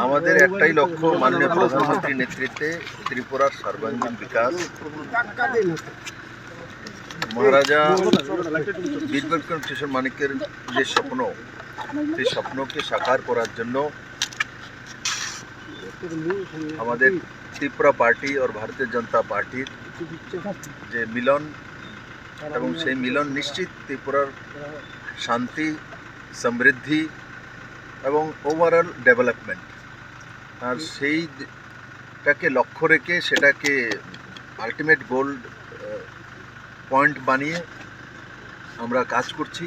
আমাদের একটাই লক্ষ্য, মাননীয় প্রধানমন্ত্রীর নেতৃত্বে ত্রিপুরার সর্বাঙ্গীন বিকাশ। মহারাজা বীর বিক্রম কিশোর মানিক্যের যে স্বপ্ন, সেই স্বপ্নকে সাকার করার জন্য আমাদের ত্রিপুরা পার্টি और भारतीय जनता পার্টির যে মিলন, এবং সেই মিলন নিশ্চিত ত্রিপুরার শান্তি, সমৃদ্ধি এবং ওভারঅল ডেভেলপমেন্ট, আর সেইটাকে লক্ষ্য রেখে সেটাকে আলটিমেট গোল পয়েন্ট বানিয়ে আমরা কাজ করছি।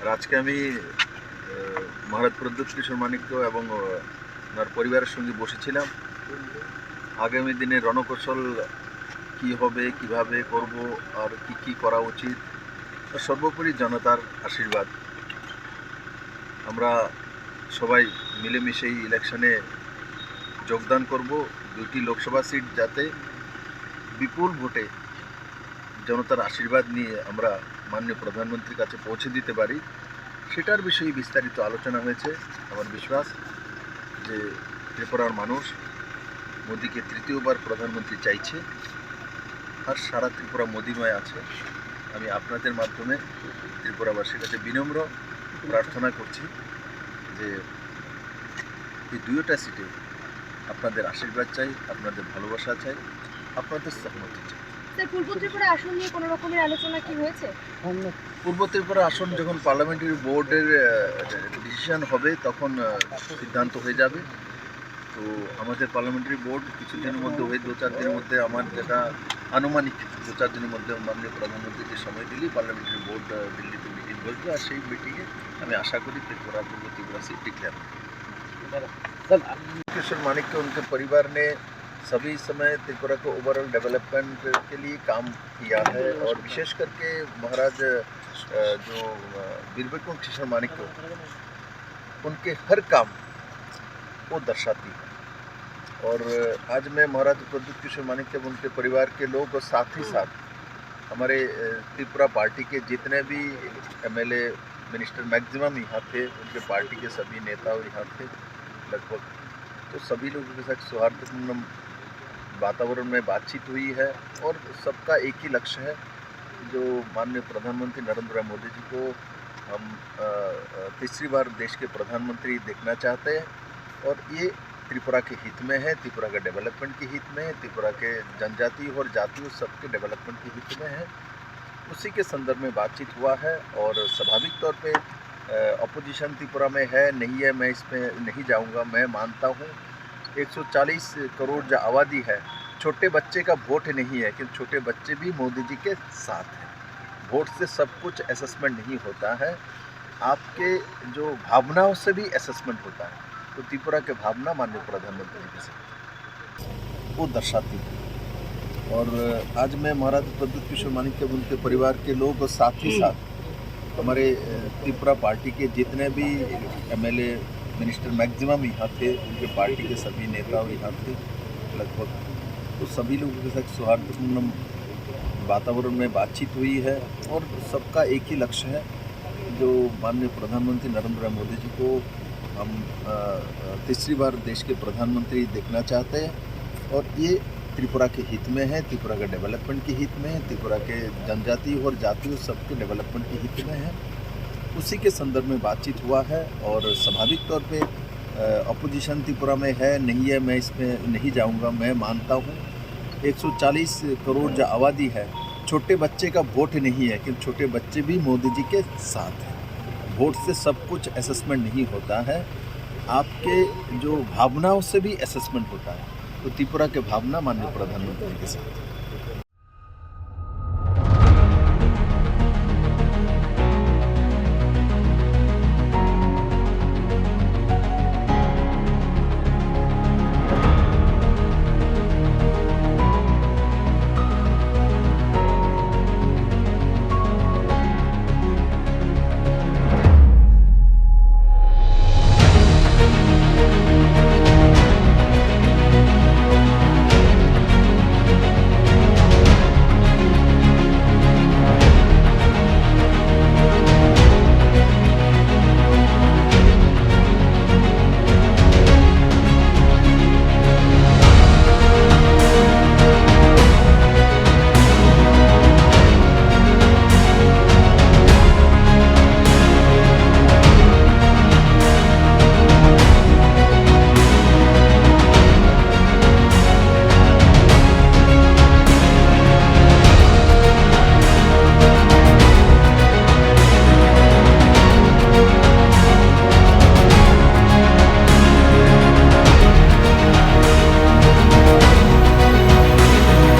আর আজকে আমি মহারাজ প্রদ্যুৎ কিশোর মানিক্য এবং ওনার পরিবারের সঙ্গে বসেছিলাম। আগামী দিনে রণকৌশল কি হবে, কিভাবে করব, আর কি করা উচিত, সর্বোপরি জনতার আশীর্বাদ। আমরা সবাই মিলেমিশে এই ইলেকশনে যোগদান করব। দুটি লোকসভা সিট যাতে বিপুল ভোটে জনতার আশীর্বাদ নিয়ে আমরা মাননীয় প্রধানমন্ত্রীর কাছে পৌঁছে দিতে পারি, সেটার বিষয়ে বিস্তারিত আলোচনা হয়েছে। আমার বিশ্বাস যে ত্রিপুরার মানুষ মোদিকে তৃতীয়বার প্রধানমন্ত্রী চাইছে, আর সারা ত্রিপুরা মোদিময় আছে। আমি আপনাদের মাধ্যমে ত্রিপুরাবাসীর কাছে বিনম্র প্রার্থনা করছি যে এই দুইটা সিটে আপনাদের আশীর্বাদ চাই, আপনাদের ভালোবাসা চাই, আপনাদের সহমতি চাই। পূর্ব ত্রিপুরা আসন নিয়ে কোনো রকমের আলোচনা কি হয়েছে? পূর্ব ত্রিপুরা আসন যখন পার্লামেন্টারি বোর্ডের ডিসিশন হবে তখন সিদ্ধান্ত হয়ে যাবে। তো আমাদের পার্লামেন্টারি বোর্ড কিছুদিনের মধ্যে হয়ে 2-4 দিনের মধ্যে, আমার যেটা আনুমানিক 2-4 দিনের মধ্যে মাননীয় প্রধানমন্ত্রীকে সময় দিলেই পার্লামেন্টারি বোর্ড দিল্লিতে মিটিং বসবে, আর সেই মিটিংয়ে আমি আশা করি ত্रिपुरा पूर्व त्रिपुरा सीट डिक्लेयर होगी। किशोर मानिक्य उनके परिवार ने सभी समय त्रिपुरा को ओवरऑल डेवलपमेंट के लिए काम किया है, और विशेष करके महाराज जो वीर विक्रम किशोर मानिक्य उनके हर काम वो दर्शाती है। और आज मैं महाराज प्रद्युत किशोर मानिक्य उनके परिवार के लोग और साथ ही साथ हमारे त्रिपुरा पार्टी के जितने भी एमएलए मिनिस्टर मैक्सिमम यहाँ थे, उनके पार्टी के सभी नेता और यहाँ थे लगभग, तो सभी लोगों के साथ सौहार्दपूर्ण वातावरण में बातचीत हुई है। और सबका एक ही लक्ष्य है, जो माननीय प्रधानमंत्री नरेंद्र मोदी जी को हम तीसरी बार देश के प्रधानमंत्री देखना चाहते हैं, और ये त्रिपुरा के हित में है, त्रिपुरा के डेवलपमेंट के हित में है, त्रिपुरा के जनजाति और जातियों सबके डेवलपमेंट के हित में है। उसी के संदर्भ में बातचीत हुआ है। और स्वाभाविक तौर पे अपोजिशन त्रिपुरा में है नहीं है, मैं इसमें नहीं जाऊंगा। मैं मानता हूँ 140 करोड़ जो आबादी है, छोटे बच्चे का वोट नहीं है, कि छोटे बच्चे भी मोदी जी के साथ हैं। वोट से सब कुछ असेसमेंट नहीं होता है, आपके जो भावनाओं से भी असेसमेंट होता है। तो त्रिपुरा के भावना माननीय प्रधानमंत्री के साथ वो दर्शाती है। और आज मैं महाराज प्रद्युत किशोर मानिक्य उनके परिवार के लोग और साथ ही साथ हमारे त्रिपुरा पार्टी के जितने भी एमएलए मिनिस्टर मैक्सिमम यहाँ थे, उनके पार्टी के सभी नेता और यहाँ थे लगभग, तो सभी लोगों के साथ सौहार्दपूर्ण वातावरण में बातचीत हुई है। और सबका एक ही लक्ष्य है, जो माननीय प्रधानमंत्री नरेंद्र मोदी जी को हम तीसरी बार देश के प्रधानमंत्री देखना चाहते हैं, और ये त्रिपुरा के हित में है, त्रिपुरा के डेवलपमेंट के हित में है, त्रिपुरा के जनजाति और जातियों सबके डेवलपमेंट के हित में है। उसी के संदर्भ में बातचीत हुआ है। और स्वाभाविक तौर पे अपोजिशन त्रिपुरा में है नहीं है, मैं इसमें नहीं जाऊंगा। मैं मानता हूँ 140 करोड़ जो आबादी है, छोटे बच्चे का वोट नहीं है, कि छोटे बच्चे भी मोदी जी के साथ हैं। वोट से सब कुछ असेसमेंट नहीं होता है, आपके जो भावनाओं से भी असेसमेंट होता है। तो त्रिपुरा के भावना माननीय प्रधानमंत्री के साथ।